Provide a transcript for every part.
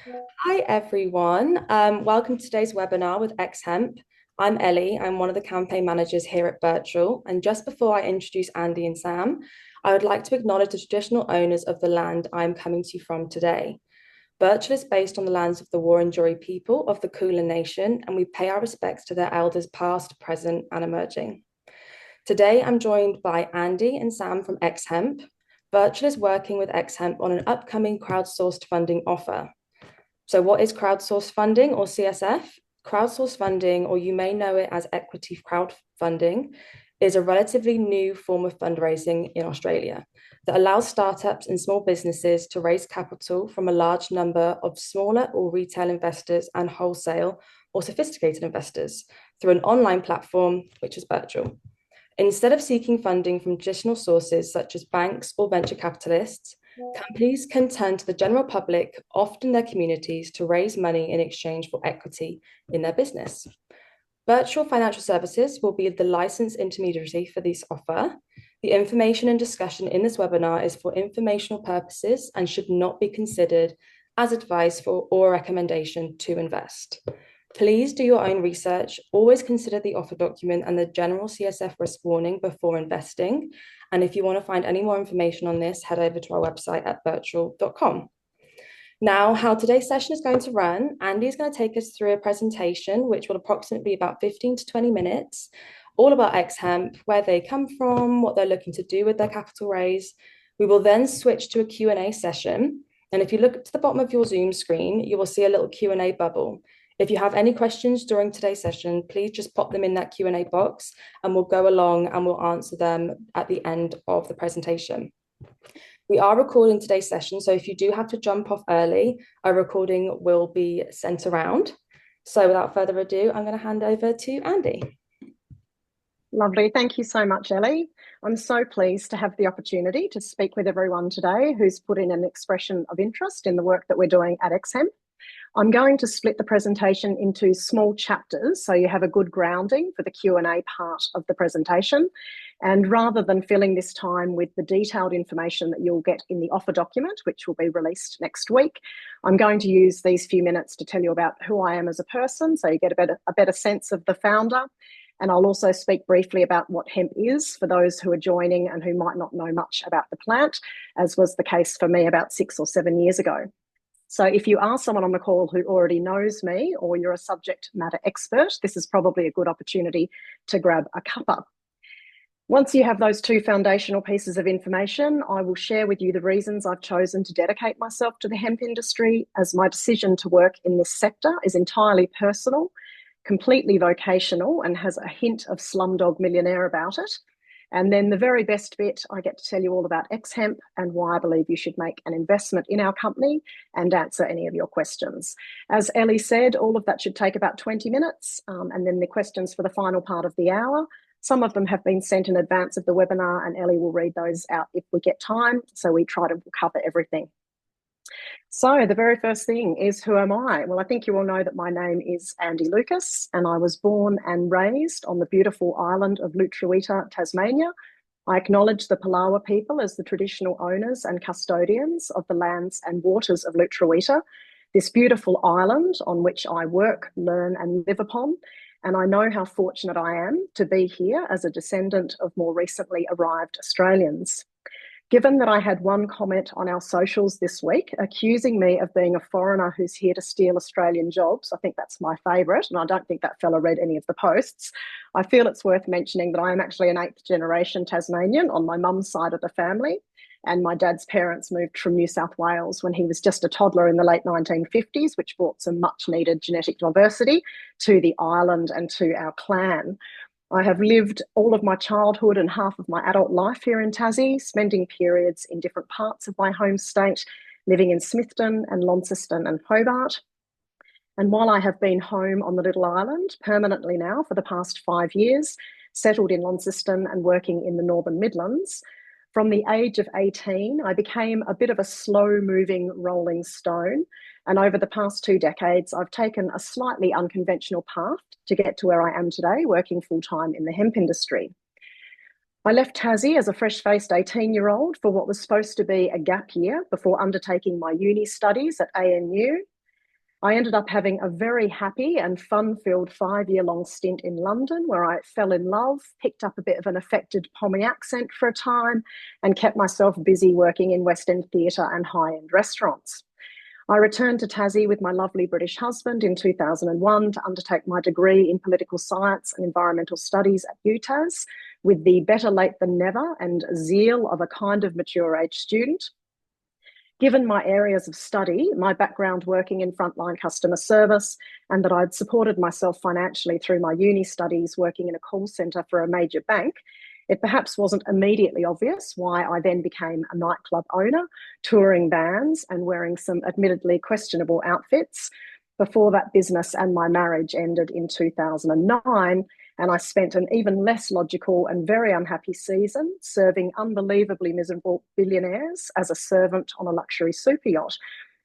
Hi everyone. Welcome to today's webinar with X-Hemp. I'm Ellie. I'm one of the campaign managers here at Birchal. And just before I introduce Andy and Sam, I would like to acknowledge the traditional owners of the land I'm coming to you from today. Birchal is based on the lands of the Wurundjeri people of the Kulin Nation, and we pay our respects to their elders past, present, and emerging. Today, I'm joined by Andy and Sam from X-Hemp. Birchal is working with X-Hemp on an upcoming crowdsourced funding offer. So, what is crowdsourced funding or CSF? Crowdsourced funding, or you may know it as equity crowdfunding, is a relatively new form of fundraising in Australia that allows startups and small businesses to raise capital from a large number of smaller or retail investors and wholesale or sophisticated investors through an online platform, which is Birchal. Instead of seeking funding from traditional sources such as banks or venture capitalists, companies can turn to the general public, often their communities, to raise money in exchange for equity in their business. Birchal Financial Services will be the licensed intermediary for this offer. The information and discussion in this webinar is for informational purposes and should not be considered as advice for or recommendation to invest. Please do your own research. Always consider the offer document and the general CSF risk warning before investing. And if you want to find any more information on this, head over to our website at birchal.com. Now, how today's session is going to run, Andy is going to take us through a presentation, which will approximately be about 15 to 20 minutes, all about X-Hemp, where they come from, what they're looking to do with their capital raise. We will then switch to a Q&A session. And if you look to the bottom of your Zoom screen, you will see a little Q&A bubble. If you have any questions during today's session, please just pop them in that Q&A box and we'll go along and we'll answer them at the end of the presentation. We are recording today's session, so if you do have to jump off early, a recording will be sent around. So without further ado, I'm going to hand over to Andy. Lovely. Thank you so much, Ellie. I'm so pleased to have the opportunity to speak with everyone today who's put in an expression of interest in the work that we're doing at X-Hemp. I'm going to split the presentation into small chapters so you have a good grounding for the Q&A part of the presentation. And rather than filling this time with the detailed information that you'll get in the offer document, which will be released next week, I'm going to use these few minutes to tell you about who I am as a person so you get a better sense of the founder. And I'll also speak briefly about what hemp is for those who are joining and who might not know much about the plant, as was the case for me about 6 or 7 years ago. So if you are someone on the call who already knows me or you're a subject matter expert, this is probably a good opportunity to grab a cuppa. Once you have those two foundational pieces of information, I will share with you the reasons I've chosen to dedicate myself to the hemp industry, as my decision to work in this sector is entirely personal, completely vocational, and has a hint of Slumdog Millionaire about it. And then the very best bit, I get to tell you all about X-Hemp and why I believe you should make an investment in our company and answer any of your questions. As Ellie said, all of that should take about 20 minutes, and then the questions for the final part of the hour. Some of them have been sent in advance of the webinar, and Ellie will read those out if we get time, so we try to cover everything. So the very first thing is, who am I? Well, I think you all know that my name is Andy Lucas, and I was born and raised on the beautiful island of Lutruwita, Tasmania. I acknowledge the Palawa people as the traditional owners and custodians of the lands and waters of Lutruwita, this beautiful island on which I work, learn, and live upon. And I know how fortunate I am to be here as a descendant of more recently arrived Australians. Given that I had one comment on our socials this week accusing me of being a foreigner who's here to steal Australian jobs, I think that's my favourite, and I don't think that fella read any of the posts. I feel it's worth mentioning that I am actually an 8th generation Tasmanian on my mum's side of the family, and my dad's parents moved from New South Wales when he was just a toddler in the late 1950s, which brought some much needed genetic diversity to the island and to our clan. I have lived all of my childhood and half of my adult life here in Tassie, spending periods in different parts of my home state, living in Smithton and Launceston and Hobart. And while I have been home on the little island permanently now for the past 5 years, settled in Launceston and working in the Northern Midlands, from the age of 18, I became a bit of a slow-moving rolling stone. And over the past 2 decades, I've taken a slightly unconventional path to get to where I am today, working full-time in the hemp industry. I left Tassie as a fresh-faced 18-year-old for what was supposed to be a gap year before undertaking my uni studies at ANU. I ended up having a very happy and fun-filled 5-year-long stint in London where I fell in love, picked up a bit of an affected Pommy accent for a time, and kept myself busy working in West End theatre and high-end restaurants. I returned to Tassie with my lovely British husband in 2001 to undertake my degree in political science and environmental studies at UTAS with the better late than never and zeal of a kind of mature age student. Given my areas of study, my background working in frontline customer service, and that I'd supported myself financially through my uni studies working in a call centre for a major bank, it perhaps wasn't immediately obvious why I then became a nightclub owner, touring bands and wearing some admittedly questionable outfits before that business and my marriage ended in 2009. And I spent an even less logical and very unhappy season serving unbelievably miserable billionaires as a servant on a luxury super yacht.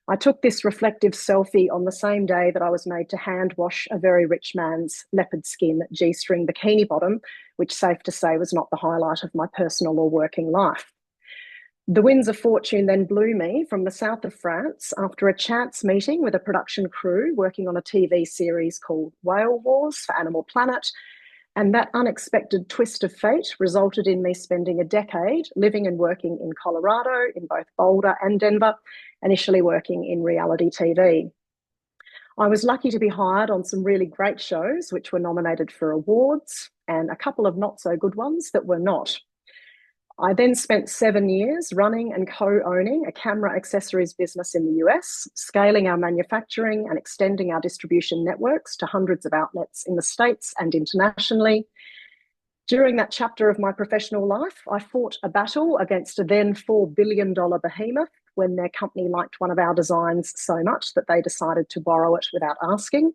I took this reflective selfie on the same day that I was made to hand wash a very rich man's leopard skin G-string bikini bottom, which safe to say was not the highlight of my personal or working life. The winds of fortune then blew me from the south of France after a chance meeting with a production crew working on a TV series called Whale Wars for Animal Planet. And that unexpected twist of fate resulted in me spending a decade living and working in Colorado, in both Boulder and Denver, initially working in reality TV. I was lucky to be hired on some really great shows, which were nominated for awards, and a couple of not so good ones that were not. I then spent 7 years running and co-owning a camera accessories business in the US, scaling our manufacturing and extending our distribution networks to hundreds of outlets in the States and internationally. During that chapter of my professional life, I fought a battle against a then $4 billion behemoth when their company liked one of our designs so much that they decided to borrow it without asking.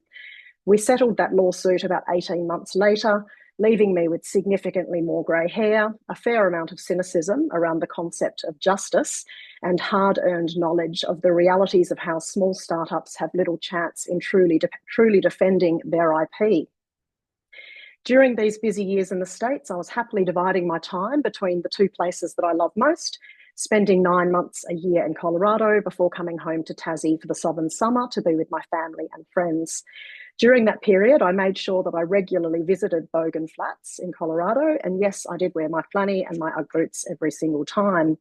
We settled that lawsuit about 18 months later, leaving me with significantly more grey hair, a fair amount of cynicism around the concept of justice, and hard-earned knowledge of the realities of how small startups have little chance in truly defending their IP. During these busy years in the States, I was happily dividing my time between the two places that I love most, spending 9 months a year in Colorado before coming home to Tassie for the southern summer to be with my family and friends. During that period, I made sure that I regularly visited Bogan Flats in Colorado, and yes, I did wear my flanny and my Ugg boots every single time.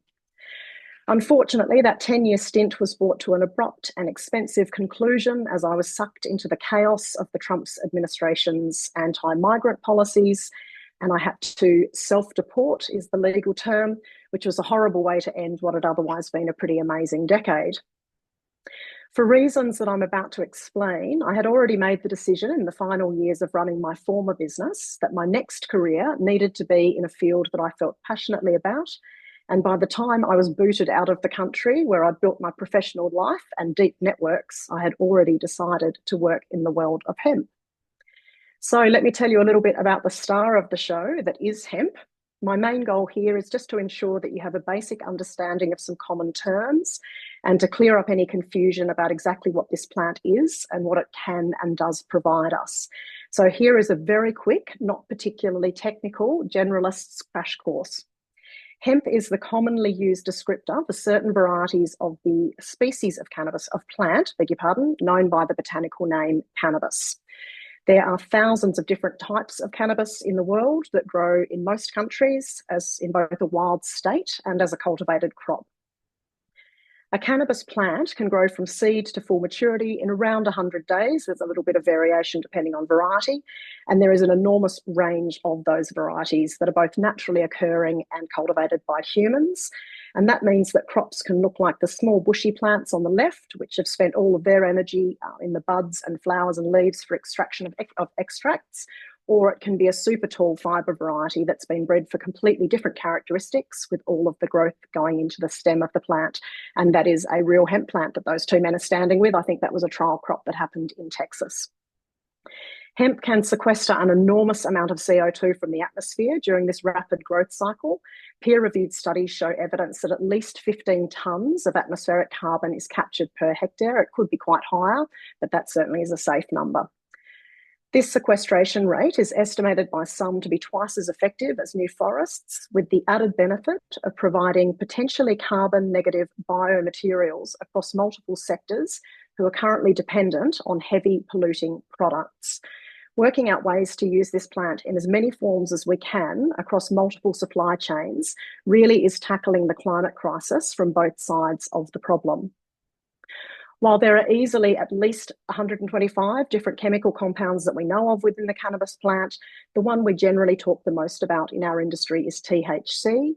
Unfortunately, that 10-year stint was brought to an abrupt and expensive conclusion as I was sucked into the chaos of the Trump administration's anti-migrant policies, and I had to self-deport, is the legal term, which was a horrible way to end what had otherwise been a pretty amazing decade. For reasons that I'm about to explain, I had already made the decision in the final years of running my former business that my next career needed to be in a field that I felt passionately about. And by the time I was booted out of the country where I'd built my professional life and deep networks, I had already decided to work in the world of hemp. So let me tell you a little bit about the star of the show that is hemp. My main goal here is just to ensure that you have a basic understanding of some common terms and to clear up any confusion about exactly what this plant is and what it can and does provide us. So here is a very quick, not particularly technical, generalist's crash course. Hemp is the commonly used descriptor for certain varieties of the species of cannabis, of plant, beg your pardon, known by the botanical name cannabis. There are thousands of different types of cannabis in the world that grow in most countries as in both a wild state and as a cultivated crop. A cannabis plant can grow from seed to full maturity in around 100 days. There's a little bit of variation depending on variety, and there is an enormous range of those varieties that are both naturally occurring and cultivated by humans. And that means that crops can look like the small bushy plants on the left, which have spent all of their energy in the buds and flowers and leaves for extraction of extracts, or it can be a super tall fibre variety that's been bred for completely different characteristics with all of the growth going into the stem of the plant. And that is a real hemp plant that those two men are standing with. I think that was a trial crop that happened in Texas. Hemp can sequester an enormous amount of CO2 from the atmosphere during this rapid growth cycle. Peer-reviewed studies show evidence that at least 15 tonnes of atmospheric carbon is captured per hectare. It could be quite higher, but that certainly is a safe number. This sequestration rate is estimated by some to be twice as effective as new forests, with the added benefit of providing potentially carbon negative biomaterials across multiple sectors who are currently dependent on heavy polluting products. Working out ways to use this plant in as many forms as we can across multiple supply chains really is tackling the climate crisis from both sides of the problem. While there are easily at least 125 different chemical compounds that we know of within the cannabis plant, the one we generally talk the most about in our industry is THC.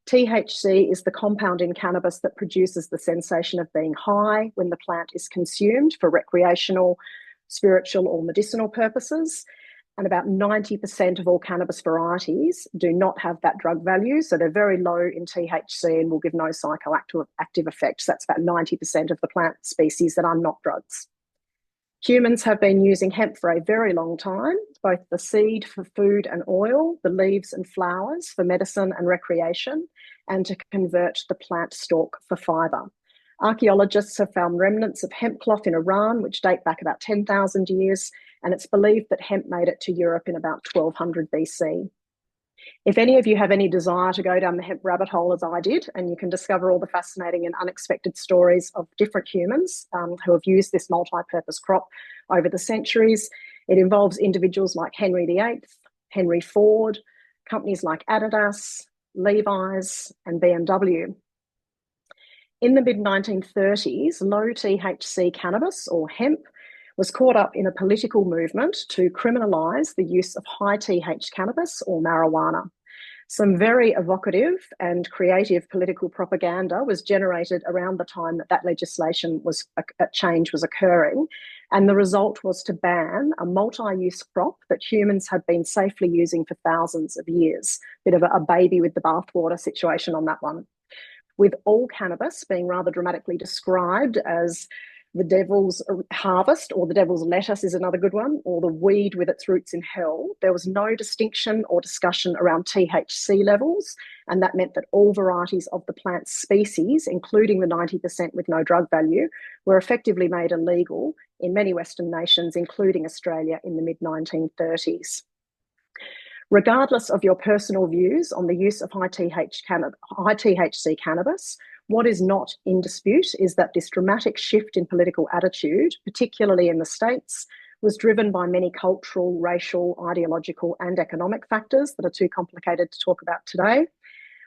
THC is the compound in cannabis that produces the sensation of being high when the plant is consumed for recreational, spiritual, or medicinal purposes. And about 90% of all cannabis varieties do not have that drug value. So they're very low in THC and will give no psychoactive effects. That's about 90% of the plant species that are not drugs. Humans have been using hemp for a very long time, both the seed for food and oil, the leaves and flowers for medicine and recreation, and to convert the plant stalk for fibre. Archaeologists have found remnants of hemp cloth in Iran, which date back about 10,000 years, and it's believed that hemp made it to Europe in about 1200 BC. If any of you have any desire to go down the hemp rabbit hole as I did, and you can discover all the fascinating and unexpected stories of different humans who have used this multi-purpose crop over the centuries, it involves individuals like Henry VIII, Henry Ford, companies like Adidas, Levi's, and BMW. In the mid-1930s, low THC cannabis, or hemp, was caught up in a political movement to criminalise the use of high TH cannabis, or marijuana. Some very evocative and creative political propaganda was generated around the time that legislation change was occurring, and the result was to ban a multi-use crop that humans had been safely using for thousands of years. Bit of a baby with the bathwater situation on that one. With all cannabis being rather dramatically described as the devil's harvest, or the devil's lettuce is another good one, or the weed with its roots in hell, there was no distinction or discussion around THC levels, and that meant that all varieties of the plant species, including the 90% with no drug value, were effectively made illegal in many Western nations, including Australia, in the mid-1930s. Regardless of your personal views on the use of high THC cannabis, what is not in dispute is that this dramatic shift in political attitude, particularly in the States, was driven by many cultural, racial, ideological, and economic factors that are too complicated to talk about today.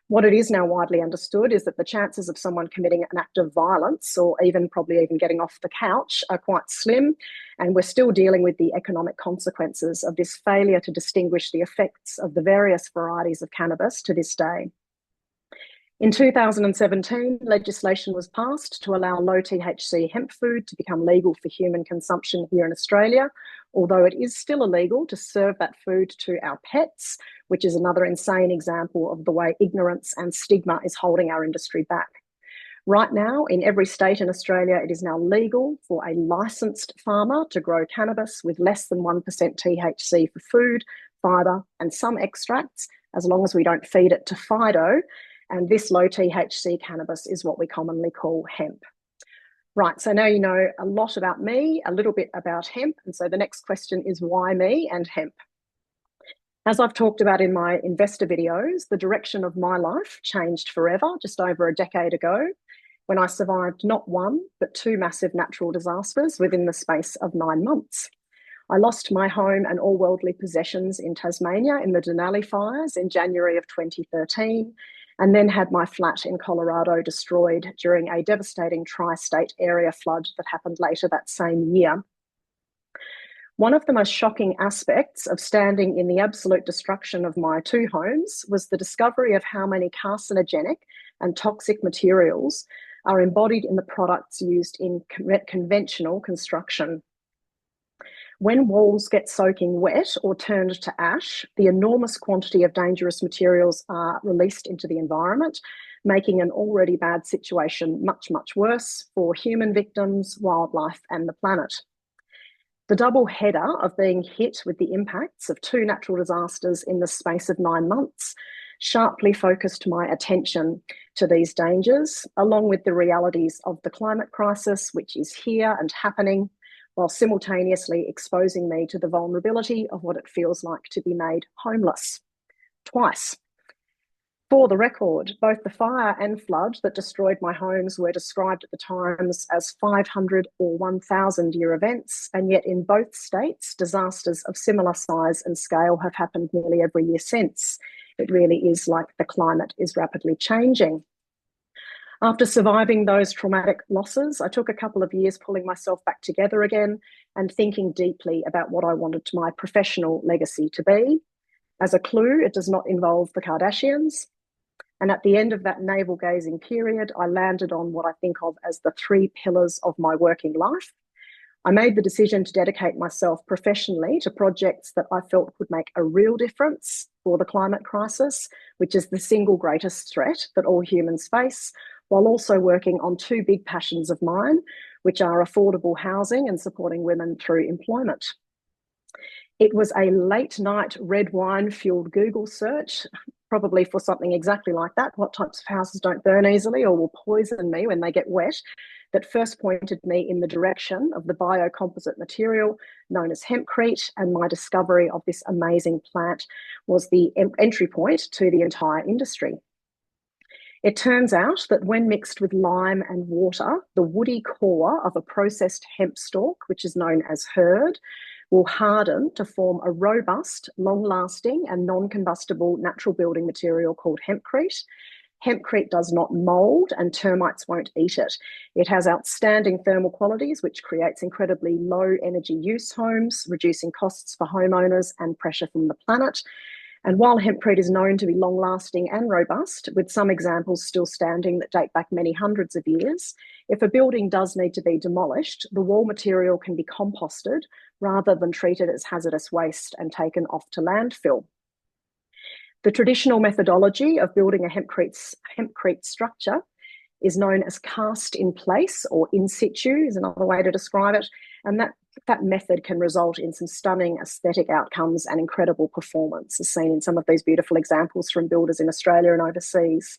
What it is now widely understood is that the chances of someone committing an act of violence, or probably even getting off the couch, are quite slim, and we're still dealing with the economic consequences of this failure to distinguish the effects of the various varieties of cannabis to this day. In 2017, legislation was passed to allow low THC hemp food to become legal for human consumption here in Australia, although it is still illegal to serve that food to our pets, which is another insane example of the way ignorance and stigma is holding our industry back. Right now, in every state in Australia, it is now legal for a licensed farmer to grow cannabis with less than 1% THC for food, fibre, and some extracts, as long as we don't feed it to Fido. And this low THC cannabis is what we commonly call hemp. Right, so now you know a lot about me, a little bit about hemp. And so the next question is, why me and hemp? As I've talked about in my investor videos, the direction of my life changed forever just over a decade ago, when I survived not one, but two massive natural disasters within the space of 9 months. I lost my home and all worldly possessions in Tasmania in the Denali fires in January of 2013, and then had my flat in Colorado destroyed during a devastating tri-state area flood that happened later that same year. One of the most shocking aspects of standing in the absolute destruction of my two homes was the discovery of how many carcinogenic and toxic materials are embodied in the products used in conventional construction. When walls get soaking wet or turned to ash, the enormous quantity of dangerous materials are released into the environment, making an already bad situation much, much worse for human victims, wildlife, and the planet. The double header of being hit with the impacts of two natural disasters in the space of 9 months sharply focused my attention to these dangers, along with the realities of the climate crisis, which is here and happening, while simultaneously exposing me to the vulnerability of what it feels like to be made homeless. Twice. For the record, both the fire and flood that destroyed my homes were described at the Times as 500 or 1,000-year events, and yet in both states, disasters of similar size and scale have happened nearly every year since. It really is like the climate is rapidly changing. After surviving those traumatic losses, I took a couple of years pulling myself back together again and thinking deeply about what I wanted my professional legacy to be. As a clue, it does not involve the Kardashians. And at the end of that navel-gazing period, I landed on what I think of as the 3 pillars of my working life. I made the decision to dedicate myself professionally to projects that I felt would make a real difference for the climate crisis, which is the single greatest threat that all humans face, while also working on 2 big passions of mine, which are affordable housing and supporting women through employment. It was a late night red wine fueled Google search, probably for something exactly like that, what types of houses don't burn easily or will poison me when they get wet, that first pointed me in the direction of the biocomposite material known as hempcrete, and my discovery of this amazing plant was the entry point to the entire industry. It turns out that when mixed with lime and water, the woody core of a processed hemp stalk, which is known as hurd, will harden to form a robust, long-lasting and non-combustible natural building material called hempcrete. Hempcrete does not mould and termites won't eat it. It has outstanding thermal qualities, which creates incredibly low energy use homes, reducing costs for homeowners and pressure from the planet. And while hempcrete is known to be long-lasting and robust, with some examples still standing that date back many hundreds of years, if a building does need to be demolished, the wall material can be composted rather than treated as hazardous waste and taken off to landfill. The traditional methodology of building a hempcrete structure is known as cast in place, or in situ is another way to describe it, and that method can result in some stunning aesthetic outcomes and incredible performance, as seen in some of these beautiful examples from builders in Australia and overseas.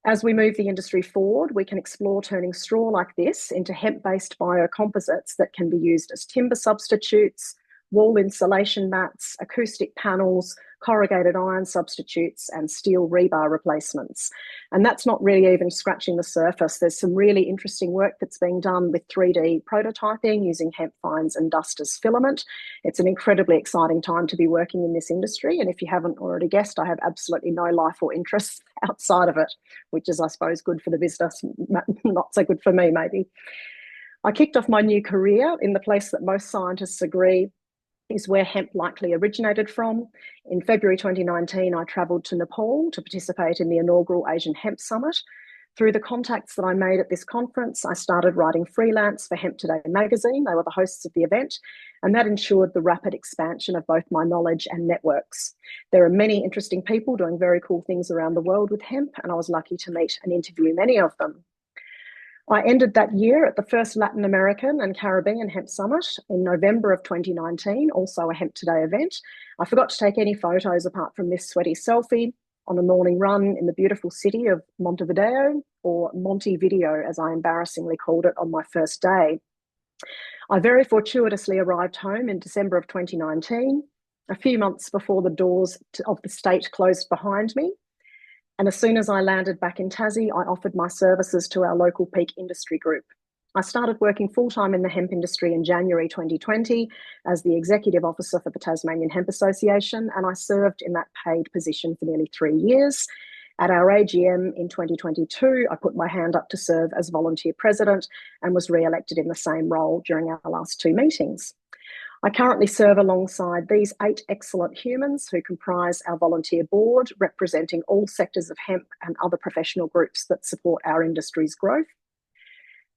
As we move the industry forward, we can explore turning straw like this into hemp-based biocomposites that can be used as timber substitutes, wall insulation mats, acoustic panels, corrugated iron substitutes, and steel rebar replacements. And that's not really even scratching the surface. There's some really interesting work that's being done with 3D prototyping using hemp fines and dust as filament. It's an incredibly exciting time to be working in this industry. And if you haven't already guessed, I have absolutely no life or interest outside of it, which is, I suppose, good for the business, not so good for me, maybe. I kicked off my new career in the place that most scientists agree is where hemp likely originated from. In February 2019, I travelled to Nepal to participate in the inaugural Asian Hemp Summit. Through the contacts that I made at this conference, I started writing freelance for Hemp Today magazine. They were the hosts of the event, and that ensured the rapid expansion of both my knowledge and networks. There are many interesting people doing very cool things around the world with hemp, and I was lucky to meet and interview many of them. I ended that year at the first Latin American and Caribbean Hemp Summit in November of 2019, also a Hemp Today event. I forgot to take any photos apart from this sweaty selfie on a morning run in the beautiful city of Montevideo, or Montevideo, as I embarrassingly called it on my first day. I very fortuitously arrived home in December of 2019, a few months before the doors of the state closed behind me. And as soon as I landed back in Tassie, I offered my services to our local peak industry group. I started working full-time in the hemp industry in January 2020 as the Executive Officer for the Tasmanian Hemp Association, and I served in that paid position for nearly 3 years. At our AGM in 2022, I put my hand up to serve as volunteer president and was re-elected in the same role during our last 2 meetings. I currently serve alongside these 8 excellent humans who comprise our volunteer board, representing all sectors of hemp and other professional groups that support our industry's growth.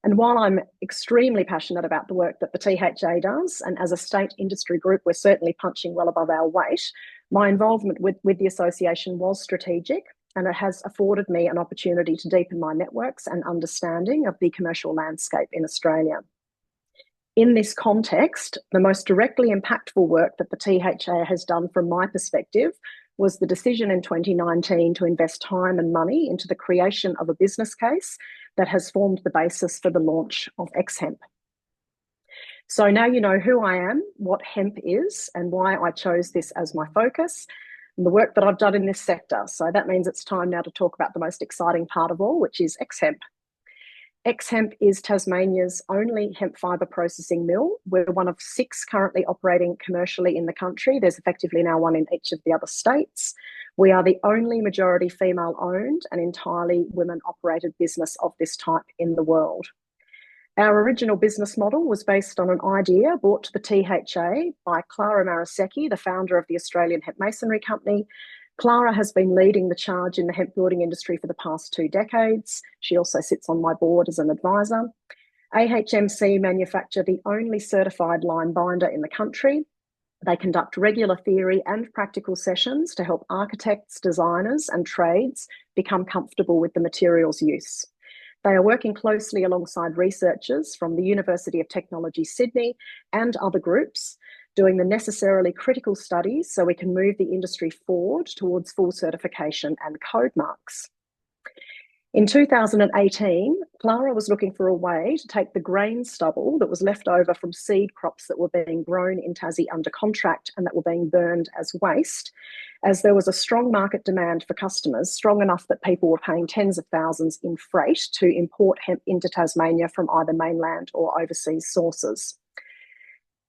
And while I'm extremely passionate about the work that the THA does, and as a state industry group, we're certainly punching well above our weight, my involvement with the association was strategic, and it has afforded me an opportunity to deepen my networks and understanding of the commercial landscape in Australia. In this context, the most directly impactful work that the THA has done from my perspective was the decision in 2019 to invest time and money into the creation of a business case that has formed the basis for the launch of X-Hemp. So now you know who I am, what hemp is, and why I chose this as my focus, and the work that I've done in this sector. So that means it's time now to talk about the most exciting part of all, which is X-Hemp. X-Hemp is Tasmania's only hemp fibre processing mill. We're one of 6 currently operating commercially in the country. There's effectively now one in each of the other states. We are the only majority female-owned and entirely women-operated business of this type in the world. Our original business model was based on an idea brought to the THA by Clara Marasecki, the founder of the Australian Hemp Masonry Company. Clara has been leading the charge in the hemp building industry for the past 2 decades. She also sits on my board as an advisor. AHMC manufacture the only certified line binder in the country. They conduct regular theory and practical sessions to help architects, designers, and trades become comfortable with the material's use. They are working closely alongside researchers from the University of Technology, Sydney, and other groups, doing the necessarily critical studies so we can move the industry forward towards full certification and code marks. In 2018, Clara was looking for a way to take the grain stubble that was left over from seed crops that were being grown in Tassie under contract and that were being burned as waste, as there was a strong market demand for customers, strong enough that people were paying tens of thousands in freight to import hemp into Tasmania from either mainland or overseas sources.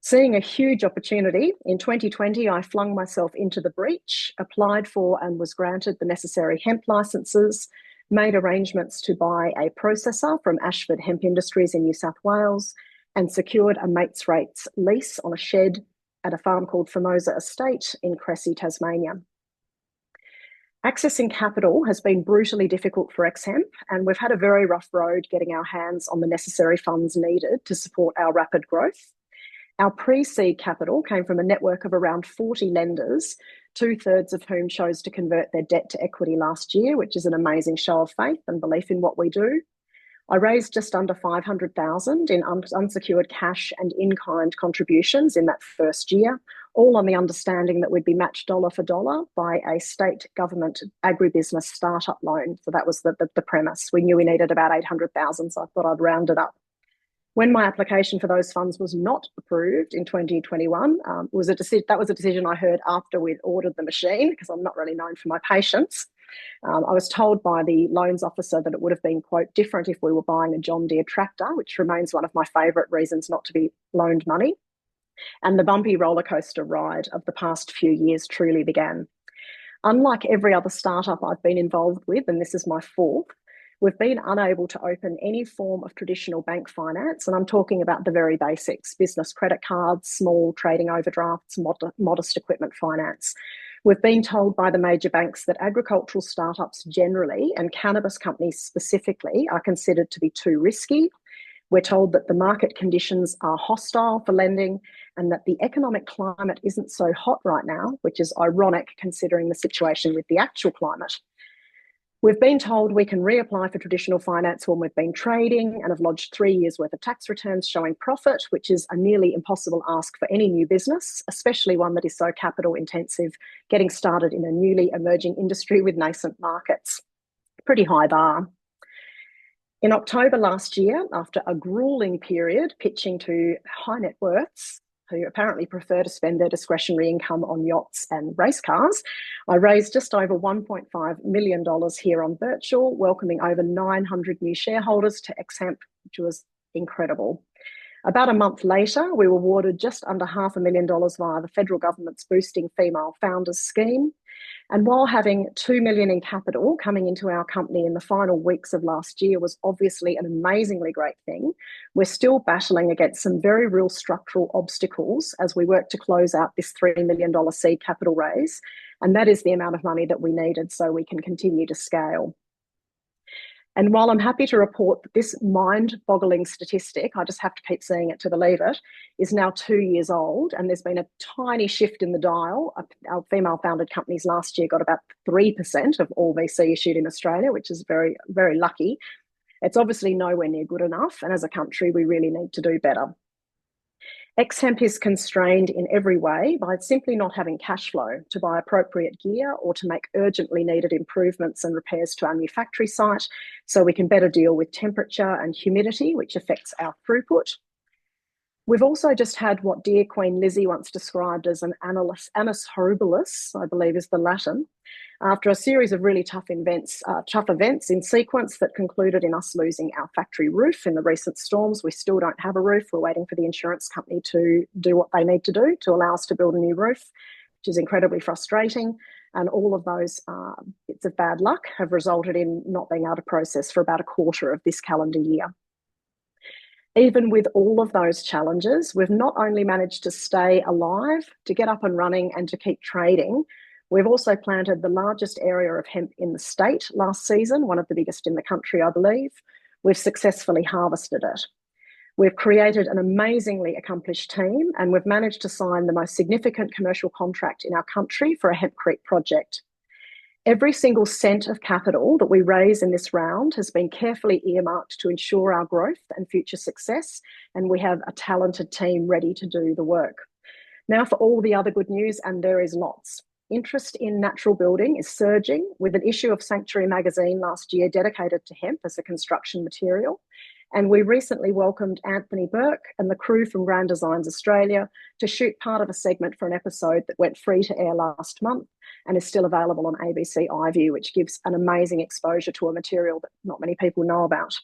Seeing a huge opportunity, in 2020, I flung myself into the breach, applied for and was granted the necessary hemp licenses, made arrangements to buy a processor from Ashford Hemp Industries in New South Wales, and secured a mates rates lease on a shed at a farm called Formosa Estate in Cressy, Tasmania. Accessing capital has been brutally difficult for X-Hemp, and we've had a very rough road getting our hands on the necessary funds needed to support our rapid growth. Our pre-seed capital came from a network of around 40 lenders, 2/3 of whom chose to convert their debt to equity last year, which is an amazing show of faith and belief in what we do. I raised just under $500,000 in unsecured cash and in-kind contributions in that first year, all on the understanding that we'd be matched dollar for dollar by a state government agribusiness startup loan. So that was the premise. We knew we needed about $800,000, so I thought I'd round it up. When my application for those funds was not approved in 2021, that was a decision I heard after we'd ordered the machine, because I'm not really known for my patience. I was told by the loans officer that it would have been, quote, different if we were buying a John Deere tractor, which remains one of my favourite reasons not to be loaned money. And the bumpy roller coaster ride of the past few years truly began. Unlike every other startup I've been involved with, and this is my 4th, we've been unable to open any form of traditional bank finance, and I'm talking about the very basics: business credit cards, small trading overdrafts, modest equipment finance. We've been told by the major banks that agricultural startups generally, and cannabis companies specifically, are considered to be too risky. We're told that the market conditions are hostile for lending and that the economic climate isn't so hot right now, which is ironic considering the situation with the actual climate. We've been told we can reapply for traditional finance when we've been trading and have lodged 3 years' worth of tax returns showing profit, which is a nearly impossible ask for any new business, especially one that is so capital intensive, getting started in a newly emerging industry with nascent markets. Pretty high bar. In October last year, after a grueling period pitching to high net worths, who apparently prefer to spend their discretionary income on yachts and race cars, I raised just over $1.5 million here on Birchal, welcoming over 900 new shareholders to X-Hemp, which was incredible. About a month later, we were awarded just under $500,000 via the federal government's Boosting Female Founders scheme. And while having $2 million in capital coming into our company in the final weeks of last year was obviously an amazingly great thing, we're still battling against some very real structural obstacles as we work to close out this $3 million seed capital raise. And that is the amount of money that we needed so we can continue to scale. And while I'm happy to report that this mind-boggling statistic, I just have to keep saying it to believe it, is now 2 years old, and there's been a tiny shift in the dial. Our female-founded companies last year got about 3% of all VC issued in Australia, which is very, very lucky. It's obviously nowhere near good enough, and as a country, we really need to do better. X-Hemp is constrained in every way by simply not having cash flow to buy appropriate gear or to make urgently needed improvements and repairs to our new factory site so we can better deal with temperature and humidity, which affects our throughput. We've also just had what dear Queen Lizzie once described as an annus horribilis, I believe is the Latin, after a series of really tough events in sequence that concluded in us losing our factory roof in the recent storms. We still don't have a roof. We're waiting for the insurance company to do what they need to do to allow us to build a new roof, which is incredibly frustrating. And all of those bits of bad luck have resulted in not being able to process for about a quarter of this calendar year. Even with all of those challenges, we've not only managed to stay alive, to get up and running and to keep trading, we've also planted the largest area of hemp in the state last season, one of the biggest in the country, I believe. We've successfully harvested it. We've created an amazingly accomplished team, and we've managed to sign the most significant commercial contract in our country for a hempcrete project. Every single cent of capital that we raise in this round has been carefully earmarked to ensure our growth and future success, and we have a talented team ready to do the work. Now for all the other good news, and there is lots. Interest in natural building is surging, with an issue of Sanctuary magazine last year dedicated to hemp as a construction material. And we recently welcomed Anthony Burke and the crew from Grand Designs Australia to shoot part of a segment for an episode that went free to air last month and is still available on ABC iView, which gives an amazing exposure to a material that not many people know about.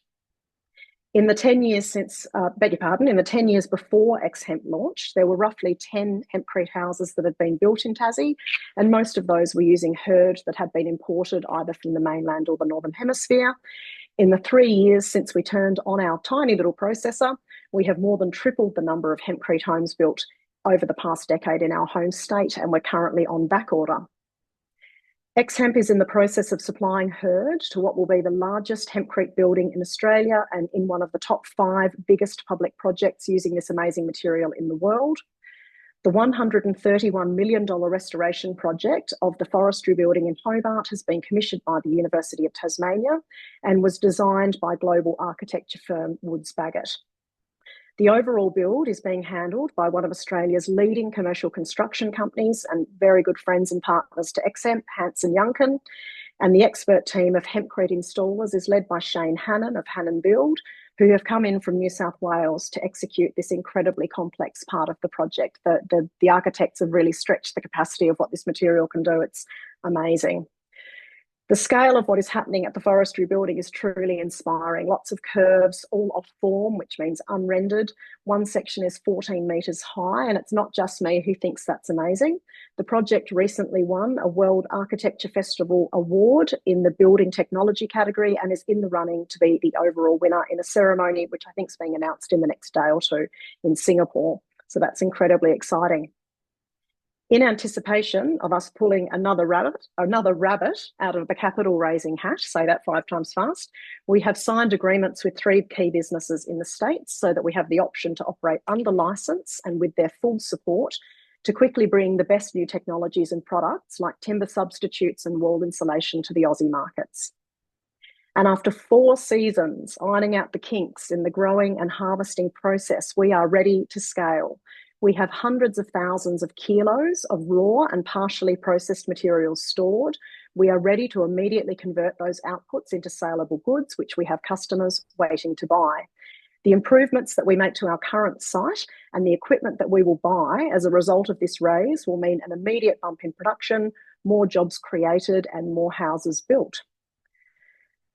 In the 10 years in the 10 years before X-Hemp launched, there were roughly 10 hempcrete houses that had been built in Tassie, and most of those were using herd that had been imported either from the mainland or the Northern Hemisphere. In the 3 years since we turned on our tiny little processor, we have more than tripled the number of hempcrete homes built over the past decade in our home state, and we're currently on backorder. X-Hemp is in the process of supplying herd to what will be the largest hempcrete building in Australia and in one of the top 5 biggest public projects using this amazing material in the world. The $131 million restoration project of the forestry building in Hobart has been commissioned by the University of Tasmania and was designed by global architecture firm Woods Bagot. The overall build is being handled by one of Australia's leading commercial construction companies and very good friends and partners to X-Hemp, Hanson Yuncken, and the expert team of hempcrete installers is led by Shane Hannon of Hannon Build, who have come in from New South Wales to execute this incredibly complex part of the project. The architects have really stretched the capacity of what this material can do. It's amazing. The scale of what is happening at the forestry building is truly inspiring. Lots of curves, all off form, which means unrendered. One section is 14 metres high, and it's not just me who thinks that's amazing. The project recently won a World Architecture Festival award in the building technology category and is in the running to be the overall winner in a ceremony, which I think is being announced in the next day or two in Singapore. So that's incredibly exciting. In anticipation of us pulling another rabbit out of the capital raising hat, say that 5 times fast, we have signed agreements with 3 key businesses in the States so that we have the option to operate under licence and with their full support to quickly bring the best new technologies and products like timber substitutes and wall insulation to the Aussie markets. And after 4 seasons ironing out the kinks in the growing and harvesting process, we are ready to scale. We have hundreds of thousands of kilos of raw and partially processed materials stored. We are ready to immediately convert those outputs into saleable goods, which we have customers waiting to buy. The improvements that we make to our current site and the equipment that we will buy as a result of this raise will mean an immediate bump in production, more jobs created, and more houses built.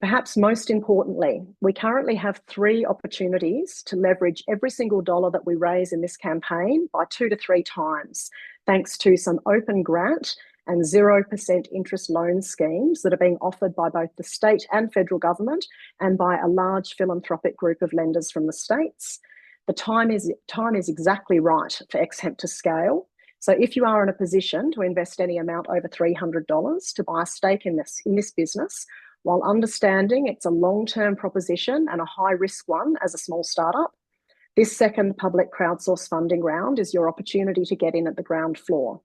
Perhaps most importantly, we currently have 3 opportunities to leverage every single dollar that we raise in this campaign by 2 to 3 times, thanks to some open grant and 0% interest loan schemes that are being offered by both the state and federal government and by a large philanthropic group of lenders from the States. The time is exactly right for X-Hemp to scale. So if you are in a position to invest any amount over $300 to buy a stake in this business, while understanding it's a long-term proposition and a high-risk one as a small startup, this second public crowdsource funding round is your opportunity to get in at the ground floor.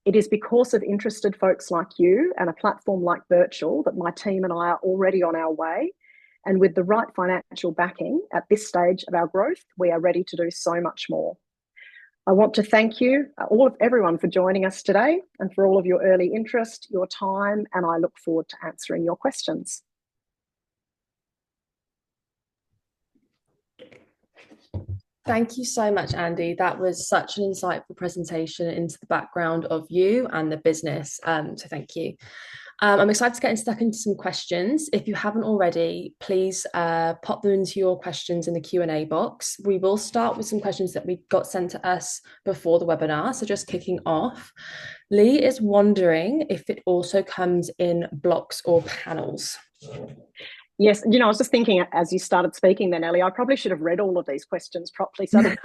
It is because of interested folks like you and a platform like Birchal that my team and I are already on our way. And with the right financial backing at this stage of our growth, we are ready to do so much more. I want to thank you, everyone, for joining us today and for all of your early interest, your time, and I look forward to answering your questions. Thank you so much, Andy. That was such an insightful presentation into the background of you and the business. So thank you. I'm excited to get stuck into some questions. If you haven't already, please pop them into your questions in the Q&A box. We will start with some questions that we got sent to us before the webinar. So just kicking off, Lee is wondering if it also comes in blocks or panels. Yes, I was just thinking as you started speaking then, Ellie, I probably should have read all of these questions properly so that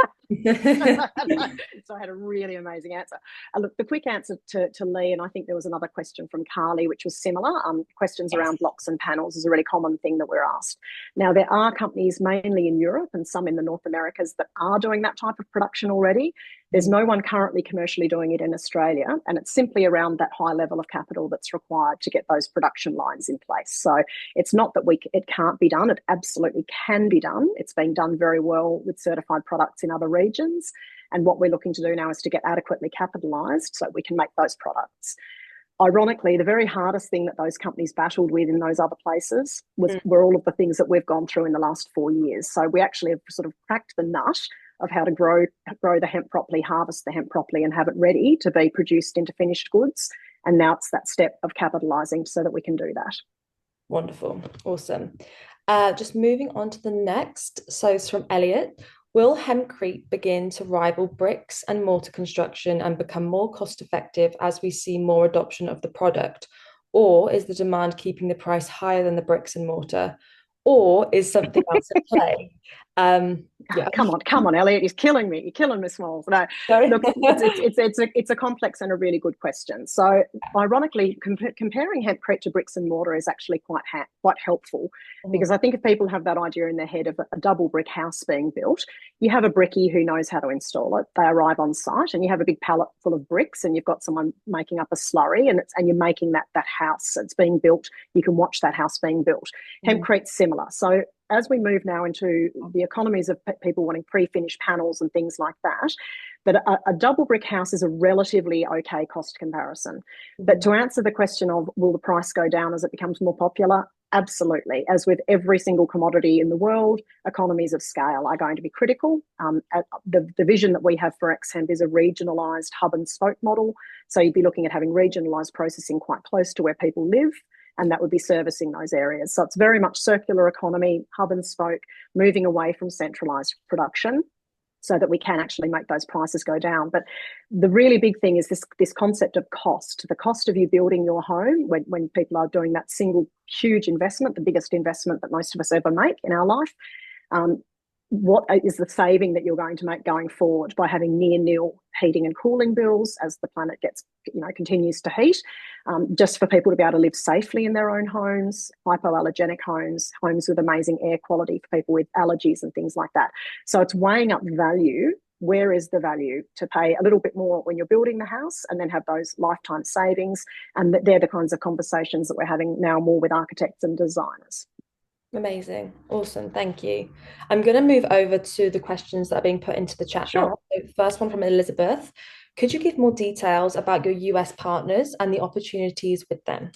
so I had a really amazing answer. Look, the quick answer to Lee, and I think there was another question from Carly, which was similar. Questions around blocks and panels is a really common thing that we're asked. Now, there are companies mainly in Europe and some in the North Americas that are doing that type of production already. There's no one currently commercially doing it in Australia, and it's simply around that high level of capital that's required to get those production lines in place. So it's not that it can't be done. It absolutely can be done. It's being done very well with certified products in other regions. And what we're looking to do now is to get adequately capitalised so we can make those products. Ironically, the very hardest thing that those companies battled with in those other places were all of the things that we've gone through in the last 4 years. So we actually have sort of cracked the nut of how to grow the hemp properly, harvest the hemp properly, and have it ready to be produced into finished goods. And now it's that step of capitalising so that we can do that. Wonderful. Awesome. Just moving on to the next. So it's from Elliot. Will hempcrete begin to rival bricks and mortar construction and become more cost effective as we see more adoption of the product? Or is the demand keeping the price higher than the bricks and mortar? Or is something else at play? Yeah. Come on, Elliot. You're killing me. You're killing me, Smalls. No, Sorry? look, it's a complex and a really good question. So, ironically, comparing hempcrete to bricks and mortar is actually quite helpful, because I think if people have that idea in their head of a double brick house being built, you have a brickie who knows how to install it. They arrive on site, and you have a big pallet full of bricks, and you've got someone making up a slurry, and you're making that house. It's being built. You can watch that house being built. Hempcrete's similar. So, as we move now into the economies of people wanting pre-finished panels and things like that, but a double brick house is a relatively okay cost comparison. But to answer the question of will the price go down as it becomes more popular, absolutely. As with every single commodity in the world, economies of scale are going to be critical. The vision that we have for X-Hemp is a regionalised hub and spoke model. So you'd be looking at having regionalised processing quite close to where people live, and that would be servicing those areas. So it's very much circular economy, hub and spoke, moving away from centralised production so that we can actually make those prices go down. But the really big thing is this concept of cost, the cost of you building your home when people are doing that single huge investment, the biggest investment that most of us ever make in our life. What is the saving that you're going to make going forward by having near nil heating and cooling bills as the planet continues to heat, just for people to be able to live safely in their own homes, hypoallergenic homes with amazing air quality for people with allergies and things like that. So it's weighing up value. Where is the value to pay a little bit more when you're building the house and then have those lifetime savings? And they're the kinds of conversations that we're having now more with architects and designers. Amazing. Awesome. Thank you. I'm going to move over to the questions that are being put into the chat now. So first one from Elizabeth. Could you give more details about your US partners and the opportunities with them?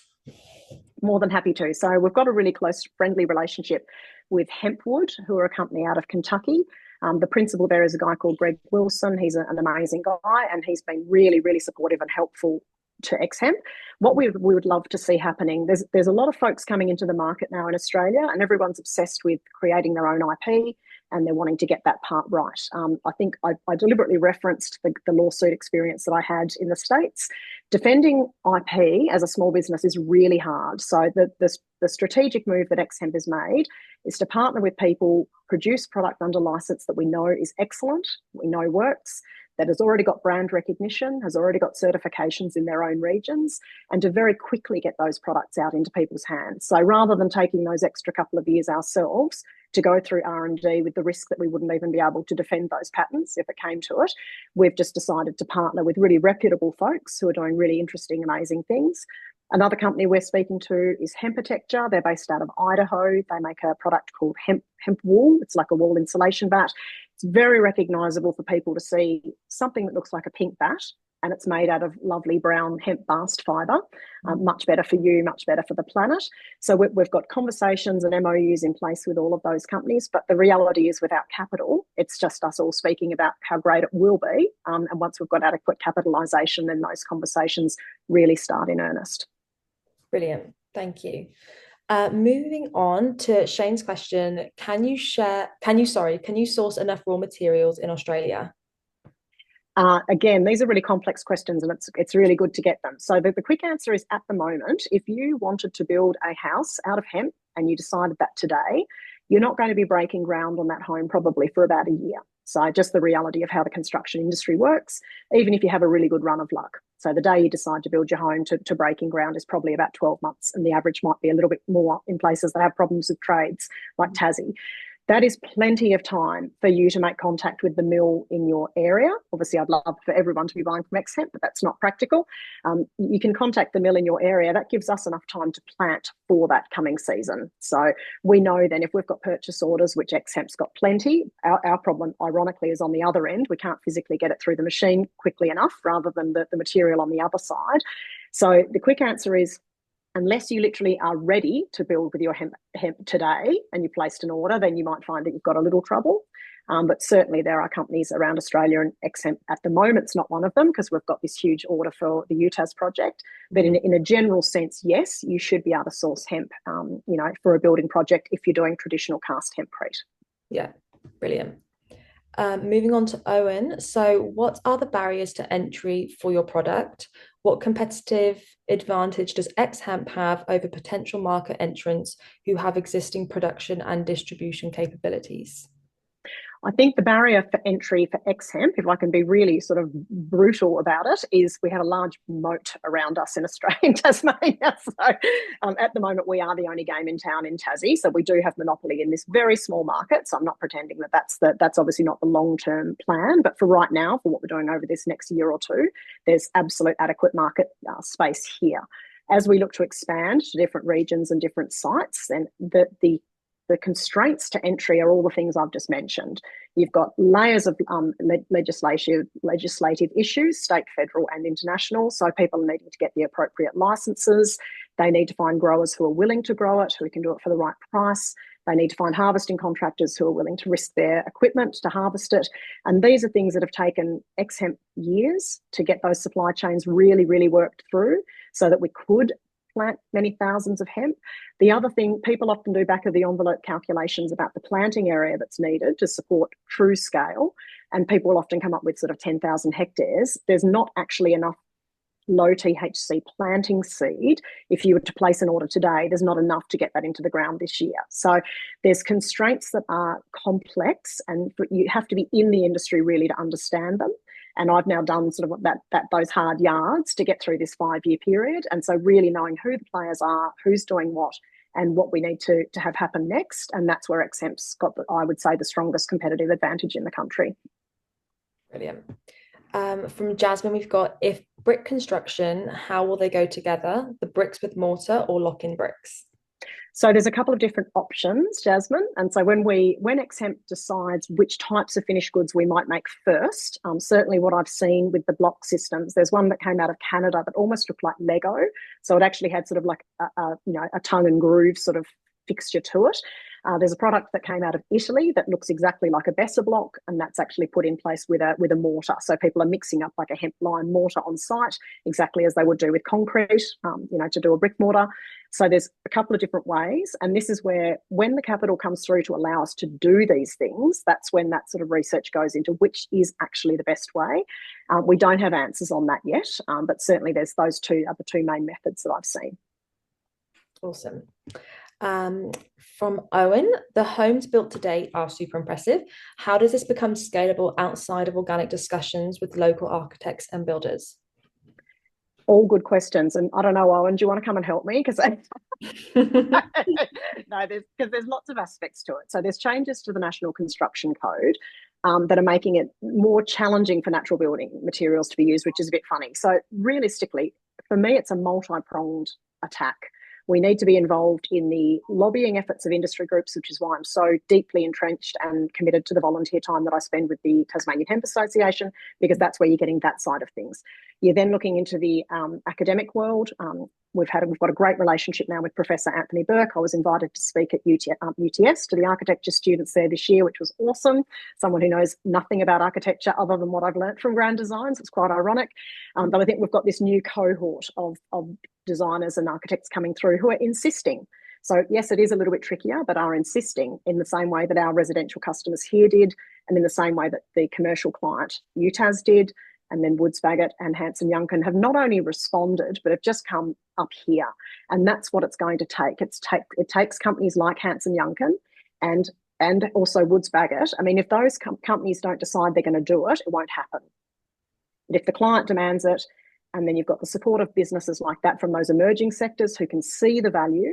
More than happy to. So we've got a really close, friendly relationship with Hempwood, who are a company out of Kentucky. The principal there is a guy called Greg Wilson. He's an amazing guy, and he's been really, really supportive and helpful to X-Hemp. What we would love to see happening, there's a lot of folks coming into the market now in Australia, and everyone's obsessed with creating their own IP, and they're wanting to get that part right. I think I deliberately referenced the lawsuit experience that I had in the States. Defending IP as a small business is really hard. So the strategic move that X-Hemp has made is to partner with people, produce product under license that we know is excellent, we know works, that has already got brand recognition, has already got certifications in their own regions, and to very quickly get those products out into people's hands. So rather than taking those extra couple of years ourselves to go through R&D with the risk that we wouldn't even be able to defend those patents if it came to it, we've just decided to partner with really reputable folks who are doing really interesting, amazing things. Another company we're speaking to is Hempitecture. They're based out of Idaho. They make a product called hemp wool. It's like a wall insulation bat. It's very recognisable for people to see something that looks like a pink bat and it's made out of lovely brown hemp bast fibre. Much better for you, much better for the planet. So we've got conversations and MOUs in place with all of those companies, but the reality is without capital, it's just us all speaking about how great it will be. And once we've got adequate capitalisation, then those conversations really start in earnest. Brilliant. Thank you. Moving on to Shane's question, can you source enough raw materials in Australia? Again, these are really complex questions, and it's really good to get them. So the quick answer is, at the moment, if you wanted to build a house out of hemp and you decided that today, you're not going to be breaking ground on that home probably for about a year. So just the reality of how the construction industry works, even if you have a really good run of luck. So the day you decide to build your home to breaking ground is probably about 12 months, and the average might be a little bit more in places that have problems with trades like Tassie. That is plenty of time for you to make contact with the mill in your area. Obviously, I'd love for everyone to be buying from X-Hemp, but that's not practical. You can contact the mill in your area. That gives us enough time to plant for that coming season. So we know then if we've got purchase orders, which X-Hemp's got plenty, our problem, ironically, is on the other end. We can't physically get it through the machine quickly enough rather than the material on the other side. So the quick answer is, unless you literally are ready to build with your hemp today and you placed an order, then you might find that you've got a little trouble. But certainly there are companies around Australia, and X-Hemp at the moment is not one of them because we've got this huge order for the UTAS project. But in a general sense, yes, you should be able to source hemp, for a building project if you're doing traditional cast hempcrete. Yeah, brilliant. Moving on to Owen. So what are the barriers to entry for your product? What competitive advantage does X-Hemp have over potential market entrants who have existing production and distribution capabilities? I think the barrier for entry for X-Hemp, if I can be really sort of brutal about it, is we have a large moat around us in Australia and Tasmania. So at the moment, we are the only game in town in Tassie. So we do have monopoly in this very small market. So I'm not pretending that that's obviously not the long-term plan. But for right now, for what we're doing over this next year or two, there's absolute adequate market space here. As we look to expand to different regions and different sites, then the constraints to entry are all the things I've just mentioned. You've got layers of legislative issues, state, federal, and international. So people are needing to get the appropriate licenses. They need to find growers who are willing to grow it, who can do it for the right price. They need to find harvesting contractors who are willing to risk their equipment to harvest it. And these are things that have taken X-Hemp years to get those supply chains really, really worked through so that we could plant many thousands of hemp. The other thing, people often do back of the envelope calculations about the planting area that's needed to support true scale, and people will often come up with sort of 10,000 hectares. There's not actually enough low THC planting seed. If you were to place an order today, there's not enough to get that into the ground this year. So there's constraints that are complex, and you have to be in the industry really to understand them. And I've now done sort of those hard yards to get through this 5-year period. And so really knowing who the players are, who's doing what, and what we need to have happen next. And that's where X-Hemp's got, I would say, the strongest competitive advantage in the country. Brilliant. From Jasmine, we've got, if brick construction, how will they go together? The bricks with mortar or lock-in bricks? So there's a couple of different options, Jasmine. And so when X-Hemp decides which types of finished goods we might make first, certainly what I've seen with the block systems, there's one that came out of Canada that almost looked like Lego. So it actually had sort of like a tongue and groove sort of fixture to it. There's a product that came out of Italy that looks exactly like a Bessa block, and that's actually put in place with a mortar. So people are mixing up like a hemp lime mortar on site, exactly as they would do with concrete, to do a brick mortar. So there's a couple of different ways, and this is where, when the capital comes through to allow us to do these things, that's when that sort of research goes into which is actually the best way. We don't have answers on that yet, but certainly there's those two are the two main methods that I've seen. Awesome. From Owen, the homes built to date are super impressive. How does this become scalable outside of organic discussions with local architects and builders? All good questions. And I don't know, Owen, do you want to come and help me? Because there's lots of aspects to it. So there's changes to the National Construction Code that are making it more challenging for natural building materials to be used, which is a bit funny. So realistically, for me, it's a multi-pronged attack. We need to be involved in the lobbying efforts of industry groups, which is why I'm so deeply entrenched and committed to the volunteer time that I spend with the Tasmanian Hemp Association, because that's where you're getting that side of things. You're then looking into the academic world. We've got a great relationship now with Professor Anthony Burke. I was invited to speak at UTS to the architecture students there this year, which was awesome. Someone who knows nothing about architecture other than what I've learnt from Grand Designs. It's quite ironic. But I think we've got this new cohort of designers and architects coming through who are insisting. So yes, it is a little bit trickier, but are insisting in the same way that our residential customers here did, and in the same way that the commercial client UTAS did, and then Woods Bagot and Hanson Yunkin have not only responded, but have just come up here. And that's what it's going to take. It takes companies like Hanson Yunkin and also Woods Bagot. I mean, if those companies don't decide they're going to do it, it won't happen. But if the client demands it, and then you've got the support of businesses like that from those emerging sectors who can see the value,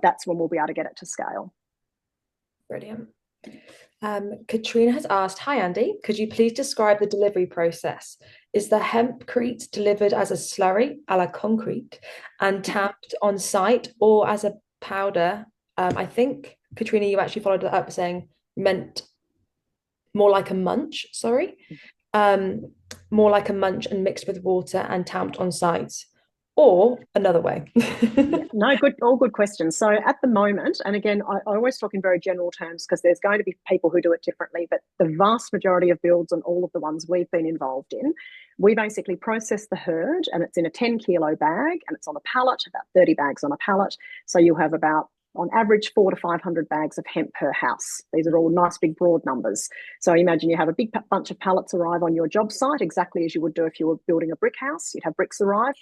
that's when we'll be able to get it to scale. Brilliant. Katrina has asked, hi Andy, could you please describe the delivery process? Is the hempcrete delivered as a slurry a la concrete and tamped on site, or as a powder? I think, Katrina, you actually followed that up saying meant more like a munch, more like a munch and mixed with water and tamped on site, or another way. No, all good questions. So at the moment, and again, I always talk in very general terms because there's going to be people who do it differently, but the vast majority of builds and all of the ones we've been involved in, we basically process the herd, and it's in a 10-kilo bag, and it's on a pallet, about 30 bags on a pallet. So you'll have about, on average, 400 to 500 bags of hemp per house. These are all nice big broad numbers. So imagine you have a big bunch of pallets arrive on your job site, exactly as you would do if you were building a brick house. You'd have bricks arrive.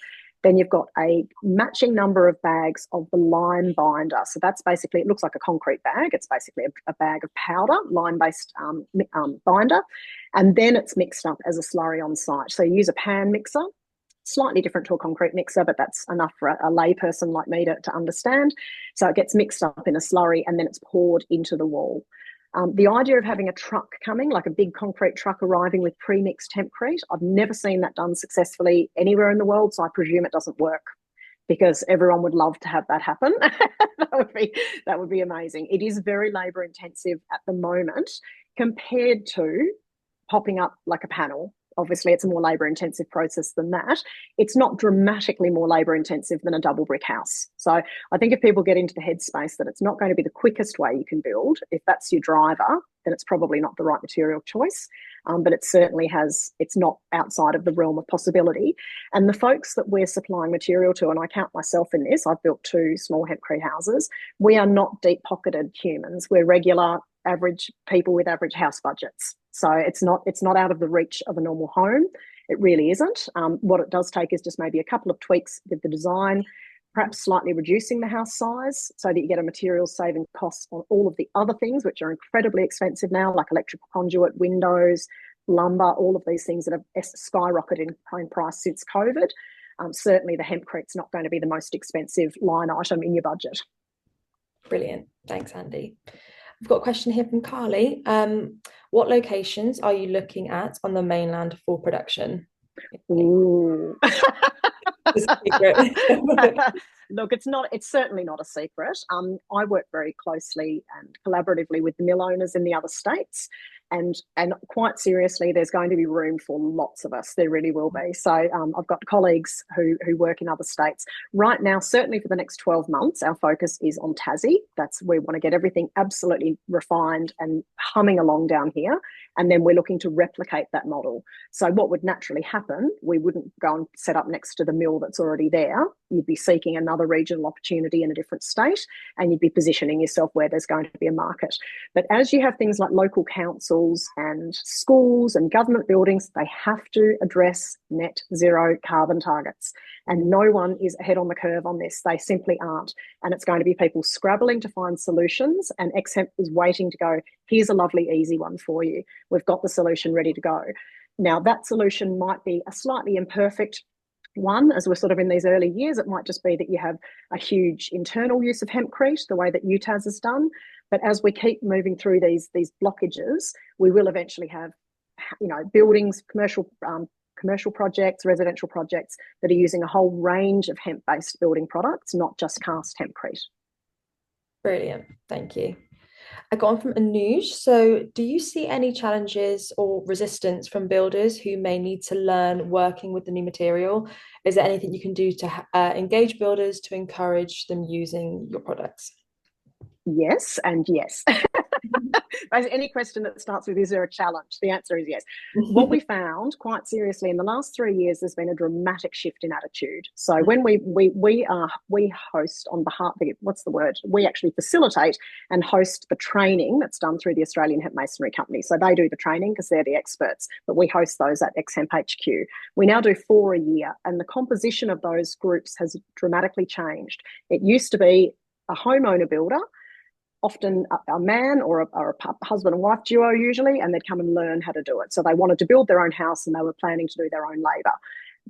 Then you've got a matching number of bags of the lime binder. So that's basically, it looks like a concrete bag. It's basically a bag of powder, lime-based binder. And then it's mixed up as a slurry on site. So you use a pan mixer, slightly different to a concrete mixer, but that's enough for a layperson like me to understand. So it gets mixed up in a slurry, and then it's poured into the wall. The idea of having a truck coming, like a big concrete truck arriving with pre-mixed hempcrete, I've never seen that done successfully anywhere in the world, so I presume it doesn't work, because everyone would love to have that happen. that would be amazing. It is very labour intensive at the moment compared to popping up like a panel. Obviously, it's a more labour intensive process than that. It's not dramatically more labour intensive than a double brick house. So I think if people get into the headspace that it's not going to be the quickest way you can build, if that's your driver, then it's probably not the right material choice. But it certainly it's not outside of the realm of possibility. And the folks that we're supplying material to, and I count myself in this, I've built 2 small hempcrete houses. We are not deep-pocketed humans. We're regular, average people with average house budgets. So it's not out of the reach of a normal home. It really isn't. What it does take is just maybe a couple of tweaks with the design, perhaps slightly reducing the house size so that you get a material saving cost on all of the other things, which are incredibly expensive now, like electrical conduit, windows, lumber, all of these things that have skyrocketed in price since COVID. Certainly the hempcrete's not going to be the most expensive line item in your budget. Brilliant. Thanks, Andy. I've got a question here from Carly. What locations are you looking at on the mainland for production? Ooh. Look, it's certainly not a secret. I work very closely and collaboratively with the mill owners in the other states. And quite seriously, there's going to be room for lots of us. There really will be. So I've got colleagues who work in other states. Right now, certainly for the next 12 months, our focus is on Tassie. We want to get everything absolutely refined and humming along down here. And then we're looking to replicate that model. So what would naturally happen, we wouldn't go and set up next to the mill that's already there. You'd be seeking another regional opportunity in a different state, and you'd be positioning yourself where there's going to be a market. But as you have things like local councils and schools and government buildings, they have to address net zero carbon targets. And no one is ahead on the curve on this. They simply aren't. And it's going to be people scrabbling to find solutions. And X-Hemp is waiting to go, here's a lovely, easy one for you. We've got the solution ready to go. Now, that solution might be a slightly imperfect one, as we're sort of in these early years. It might just be that you have a huge internal use of hempcrete, the way that UTAS has done. But as we keep moving through these blockages, we will eventually have, buildings, commercial commercial projects, residential projects that are using a whole range of hemp-based building products, not just cast hempcrete. Brilliant. Thank you. I got on from Anuj. So, do you see any challenges or resistance from builders who may need to learn working with the new material? Is there anything you can do to engage builders to encourage them using your products? Yes, and yes. Any question that starts with, is there a challenge? The answer is yes. What we found quite seriously in the last 3 years, there's been a dramatic shift in attitude. So when we host on behalf, what's the word? We actually facilitate and host the training that's done through the Australian Hemp Masonry Company. So they do the training because they're the experts, but we host those at X-Hemp HQ. We now do 4 a year, and the composition of those groups has dramatically changed. It used to be a homeowner builder, often a man or a husband and wife duo usually, and they'd come and learn how to do it. So they wanted to build their own house and they were planning to do their own labour.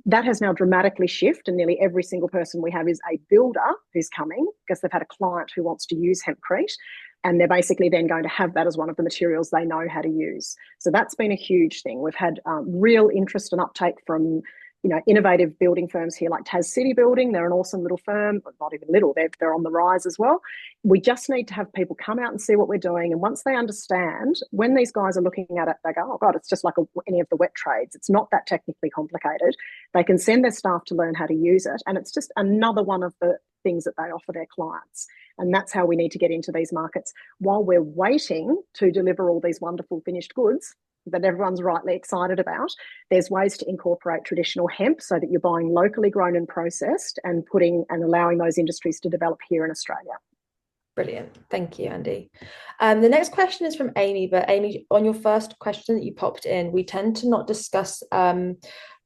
That has now dramatically shifted, and nearly every single person we have is a builder who's coming because they've had a client who wants to use hempcrete, and they're basically then going to have that as one of the materials they know how to use. So that's been a huge thing. We've had real interest and uptake from innovative building firms here like Tas City Building. They're an awesome little firm, but not even little, they're on the rise as well. We just need to have people come out and see what we're doing. And once they understand, when these guys are looking at it, they go, oh God, it's just like any of the wet trades. It's not that technically complicated. They can send their staff to learn how to use it. And it's just another one of the things that they offer their clients. And that's how we need to get into these markets. While we're waiting to deliver all these wonderful finished goods that everyone's rightly excited about, there's ways to incorporate traditional hemp so that you're buying locally grown and processed and allowing those industries to develop here in Australia. Brilliant. Thank you, Andy. The next question is from Amy, but Amy, on your first question that you popped in, we tend to not discuss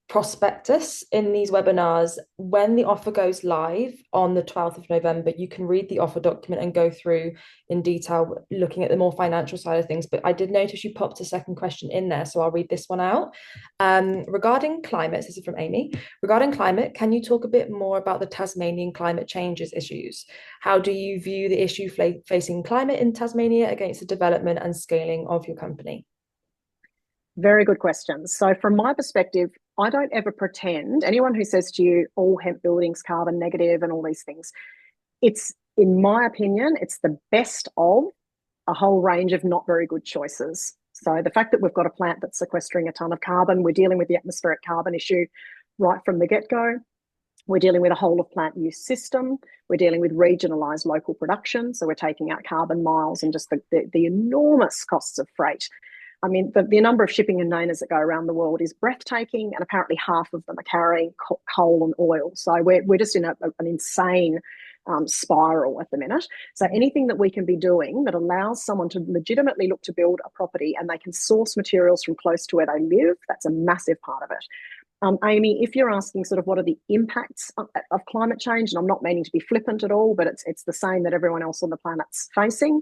prospectus in these webinars. When the offer goes live on the 12th of November, you can read the offer document and go through in detail, looking at the more financial side of things. But I did notice you popped a second question in there, so I'll read this one out. Regarding climate, this is from Amy. Regarding climate, can you talk a bit more about the Tasmanian climate changes issues? How do you view the issue facing climate in Tasmania against the development and scaling of your company? Very good questions. So from my perspective, I don't ever pretend, anyone who says to you, all hemp buildings carbon negative and all these things, it's, in my opinion, it's the best of a whole range of not very good choices. So the fact that we've got a plant that's sequestering a ton of carbon, we're dealing with the atmospheric carbon issue right from the get-go. We're dealing with a whole of plant use system. We're dealing with regionalised local production. So we're taking out carbon miles and just the enormous costs of freight. I mean, the number of shipping containers that go around the world is breathtaking, and apparently half of them are carrying coal and oil. So we're just in an insane spiral at the minute. So anything that we can be doing that allows someone to legitimately look to build a property and they can source materials from close to where they live, that's a massive part of it. Amy, if you're asking sort of what are the impacts of climate change, and I'm not meaning to be flippant at all, but it's the same that everyone else on the planet's facing.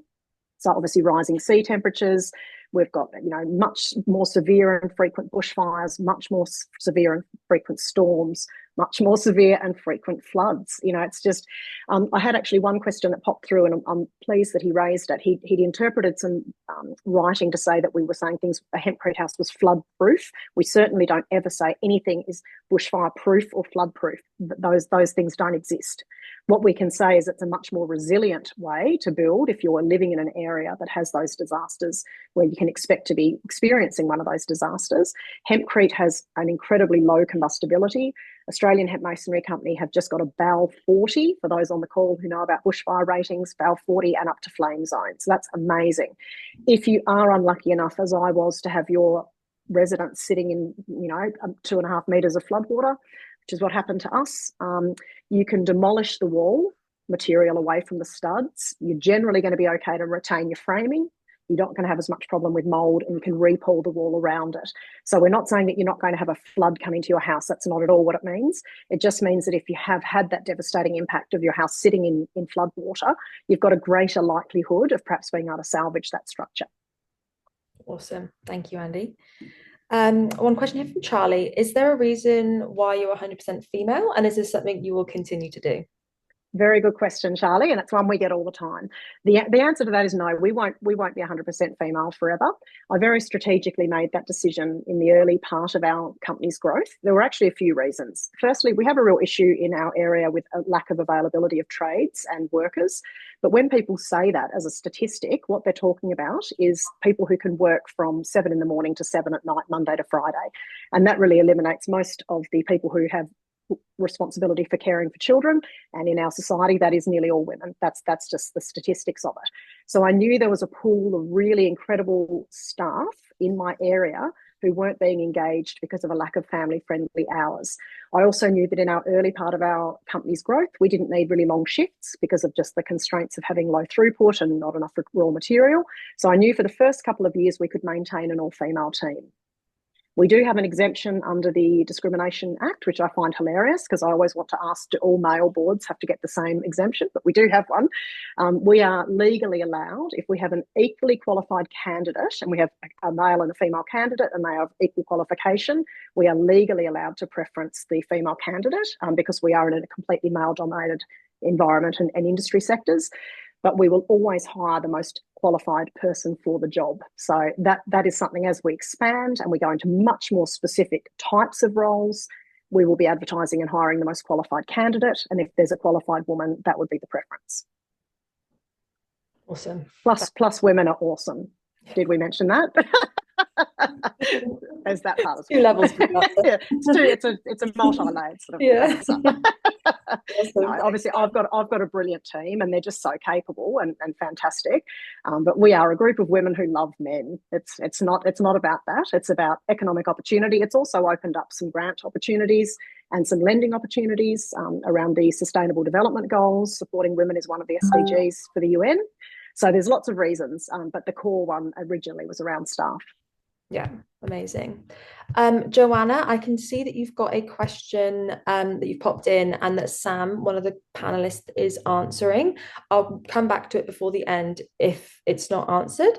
So obviously rising sea temperatures, we've got much more severe and frequent bushfires, much more severe and frequent storms, much more severe and frequent floods. It's just, I had actually one question that popped through, and I'm pleased that he raised it. He'd interpreted some writing to say that we were saying things, a hempcrete house was flood proof. We certainly don't ever say anything is bushfire proof or flood proof. Those things don't exist. What we can say is it's a much more resilient way to build if you're living in an area that has those disasters where you can expect to be experiencing one of those disasters. Hempcrete has an incredibly low combustibility. Australian Hemp Masonry Company have just got a BAL 40, for those on the call who know about bushfire ratings, BAL 40 and up to flame zone. So that's amazing. If you are unlucky enough, as I was, to have your residents sitting in, 2.5 metres of floodwater, which is what happened to us, you can demolish the wall material away from the studs. You're generally going to be okay to retain your framing. You're not going to have as much problem with mould, and you can repull the wall around it. So we're not saying that you're not going to have a flood come into your house. That's not at all what it means. It just means that if you have had that devastating impact of your house sitting in flood water, you've got a greater likelihood of perhaps being able to salvage that structure. Awesome. Thank you, Andy. One question here from Charlie. Is there a reason why you're 100% female, and is this something you will continue to do? Very good question, Charlie, and it's one we get all the time. The answer to that is no. We won't be 100% female forever. I very strategically made that decision in the early part of our company's growth. There were actually a few reasons. Firstly, we have a real issue in our area with a lack of availability of trades and workers. But when people say that as a statistic, what they're talking about is people who can work from 7 in the morning to 7 at night, Monday to Friday. And that really eliminates most of the people who have responsibility for caring for children, and in our society that is nearly all women. That's just the statistics of it. So I knew there was a pool of really incredible staff in my area who weren't being engaged because of a lack of family friendly hours. I also knew that in our early part of our company's growth we didn't need really long shifts because of just the constraints of having low throughput and not enough raw material. So I knew for the first couple of years we could maintain an all female team. We do have an exemption under the Discrimination Act, which I find hilarious because I always want to ask, do all male boards have to get the same exemption? But we do have one. We are legally allowed, if we have an equally qualified candidate, and we have a male and a female candidate and they have equal qualification, we are legally allowed to preference the female candidate because we are in a completely male-dominated environment and industry sectors. But we will always hire the most qualified person for the job. So that is something, as we expand and we go into much more specific types of roles, we will be advertising and hiring the most qualified candidate. And if there's a qualified woman, that would be the preference. Awesome. Plus women are awesome. Did we mention that? There's that part as well. Two levels. Yeah, it's a multi-layered sort of answer. No, obviously I've got a brilliant team and they're just so capable and fantastic. But we are a group of women who love men. It's not about that. It's about economic opportunity. It's also opened up some grant opportunities and some lending opportunities around the Sustainable Development Goals. Supporting women is one of the SDGs for the UN. So there's lots of reasons, but the core one originally was around staff. Yeah, amazing. Joanna, I can see that you've got a question that you've popped in and that Sam, one of the panelists, is answering. I'll come back to it before the end if it's not answered.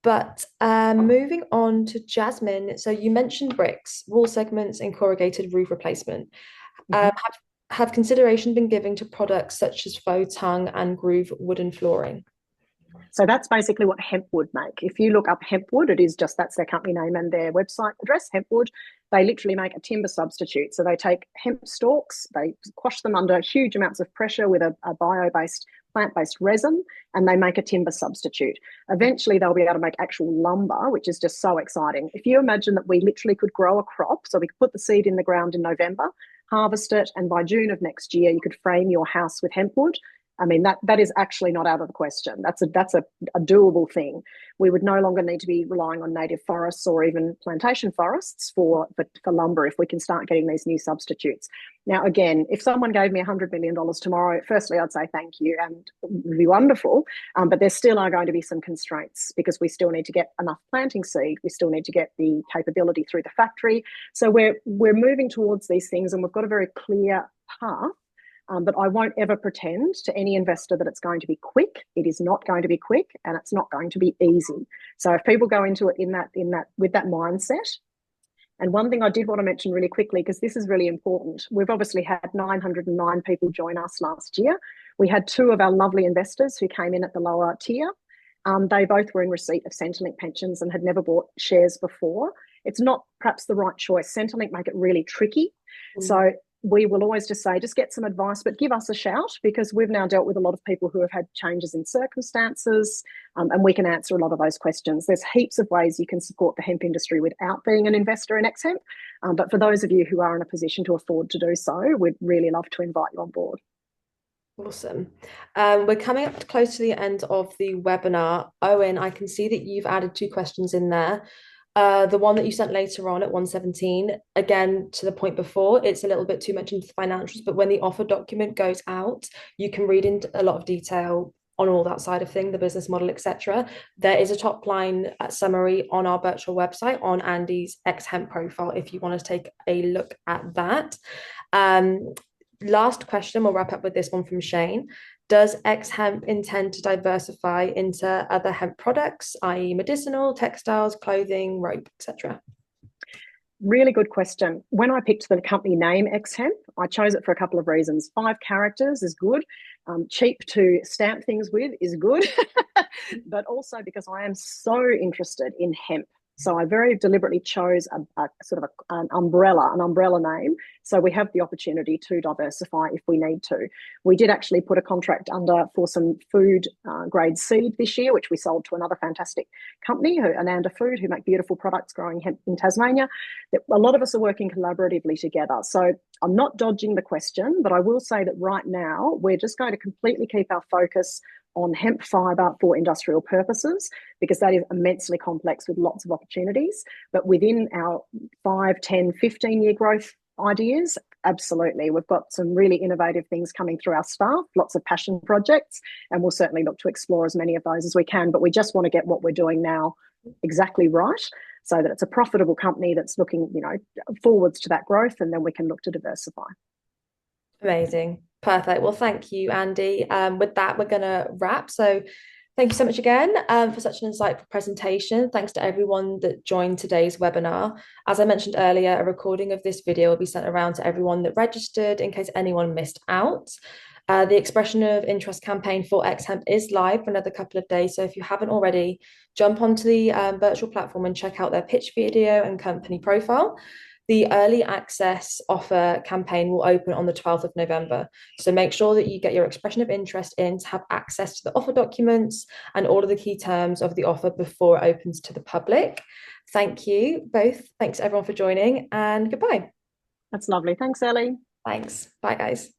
But moving on to Jasmine. So you mentioned bricks, wall segments, and corrugated roof replacement. Have consideration been given to products such as faux tongue and groove wooden flooring? So that's basically what Hempwood make. If you look up Hempwood, that's their company name and their website address, Hempwood. They literally make a timber substitute. So they take hemp stalks, they quash them under huge amounts of pressure with a bio-based, plant-based resin, and they make a timber substitute. Eventually, they'll be able to make actual lumber, which is just so exciting. If you imagine that we literally could grow a crop, so we could put the seed in the ground in November, harvest it, and by June of next year, you could frame your house with hempwood. I mean, that is actually not out of the question. That's a doable thing. We would no longer need to be relying on native forests or even plantation forests for lumber if we can start getting these new substitutes. Now, again, if someone gave me $100 million tomorrow, firstly, I'd say thank you and it would be wonderful. But there still are going to be some constraints because we still need to get enough planting seed. We still need to get the capability through the factory. So we're moving towards these things and we've got a very clear path. But I won't ever pretend to any investor that it's going to be quick. It is not going to be quick, and it's not going to be easy. So if people go into it with that mindset, and one thing I did want to mention really quickly, because this is really important, we've obviously had 909 people join us last year. We had 2 of our lovely investors who came in at the lower tier. They both were in receipt of Centrelink pensions and had never bought shares before. It's not perhaps the right choice. Centrelink make it really tricky. So we will always just say, just get some advice, but give us a shout because we've now dealt with a lot of people who have had changes in circumstances and we can answer a lot of those questions. There's heaps of ways you can support the hemp industry without being an investor in X-Hemp. But for those of you who are in a position to afford to do so, we'd really love to invite you on board. Awesome. We're coming up close to the end of the webinar. Owen, I can see that you've added 2 questions in there. The one that you sent later on at 1:17, again, to the point before, it's a little bit too much into the financials, but when the offer document goes out, you can read into a lot of detail on all that side of thing, the business model, etc. There is a top line summary on our Birchal website on Andy's X-Hemp profile if you want to take a look at that. Last question, we'll wrap up with this one from Shane. Does X-Hemp intend to diversify into other hemp products, i.e. medicinal, textiles, clothing, rope, etc.? Really good question. When I picked the company name X-Hemp, I chose it for a couple of reasons. 5 characters is good. Cheap to stamp things with is good, but also because I am so interested in hemp. So I very deliberately chose a sort of an umbrella name. So we have the opportunity to diversify if we need to. We did actually put a contract under for some food grade seed this year, which we sold to another fantastic company, Ananda Food, who make beautiful products growing hemp in Tasmania. A lot of us are working collaboratively together. So I'm not dodging the question, but I will say that right now we're just going to completely keep our focus on hemp fibre for industrial purposes, because that is immensely complex with lots of opportunities. But within our 5, 10, 15-year growth ideas, absolutely. We've got some really innovative things coming through our staff, lots of passion projects, and we'll certainly look to explore as many of those as we can. But we just want to get what we're doing now exactly right, so that it's a profitable company that's looking, forwards to that growth, and then we can look to diversify. Amazing. Perfect. Well, thank you, Andy. With that, we're going to wrap. So thank you so much again for such an insightful presentation. Thanks to everyone that joined today's webinar. As I mentioned earlier, a recording of this video will be sent around to everyone that registered in case anyone missed out. The expression of interest campaign for X-Hemp is live for another couple of days. So if you haven't already, jump onto the Birchal platform and check out their pitch video and company profile. The early access offer campaign will open on the 12th of November. So make sure that you get your expression of interest in to have access to the offer documents and all of the key terms of the offer before it opens to the public. Thank you both. Thanks everyone for joining, and goodbye. That's lovely. Thanks, Ellie. Thanks. Bye, guys.